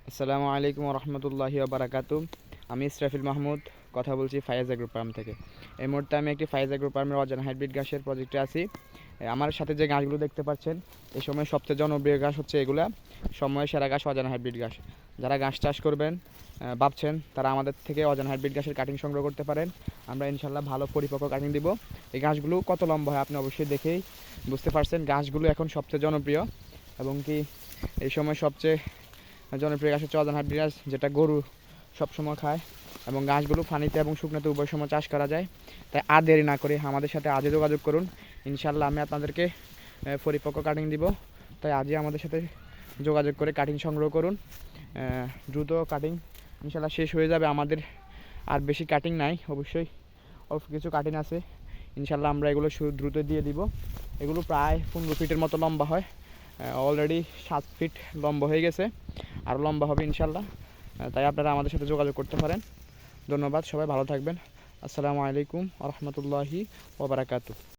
আসসালামু আলাইকুম রহমতুল্লাহি বারাকাতু। আমি ইসরাফিল মাহমুদ কথা বলছি ফায়াজ এগ্রো ফার্ম থেকে। এই মুহূর্তে আমি একটি ফায়াজ এগ্রো ফার্মের অজানা হাইব্রিড ঘাসের প্রজেক্টে আছি। আমার সাথে যে ঘাসগুলো দেখতে পাচ্ছেন, এই সময় সবচেয়ে জনপ্রিয় ঘাস হচ্ছে এগুলা। সময়ের সেরা ঘাস অজানা হাইব্রিড ঘাস। যারা ঘাস চাষ করবেন ভাবছেন, তারা আমাদের থেকে অজানা হাইব্রিড ঘাসের কাটিং সংগ্রহ করতে পারেন। আমরা ইনশাল্লাহ ভালো পরিপক্ক কাটিং দিব। এই ঘাসগুলো কত লম্বা হয় আপনি অবশ্যই দেখেই বুঝতে পারছেন। ঘাসগুলো এখন সবচেয়ে জনপ্রিয় এবং কি এই সময় সবচেয়ে জনপ্রিয় ঘাস হচ্ছে অজানা হাইব্রিড ঘাস, যেটা গরু সবসময় খায় এবং ঘাসগুলো পানিতে এবং শুকনোতে উভয় সময় চাষ করা যায়। তাই আর দেরি না করে আমাদের সাথে আজই যোগাযোগ করুন। ইনশাল্লাহ আমি আপনাদেরকে পরিপক্ক কাটিং দিব। তাই আজই আমাদের সাথে যোগাযোগ করে কাটিং সংগ্রহ করুন। দ্রুত কাটিং ইনশাল্লাহ শেষ হয়ে যাবে। আমাদের আর বেশি কাটিং নাই, অবশ্যই অল্প কিছু কাটিং আছে। ইনশাল্লাহ আমরা এগুলো দ্রুত দিয়ে দিব। এগুলো প্রায় 15 ফিটের মতো লম্বা হয়। অলরেডি 7 ফিট লম্বা হয়ে গেছে, আরও লম্বা হবে ইনশাল্লাহ। তাই আপনারা আমাদের সাথে যোগাযোগ করতে পারেন। ধন্যবাদ, সবাই ভালো থাকবেন। আসসালামু আলাইকুম রহমতুল্লাহি ওয়া বারাকাতুহু।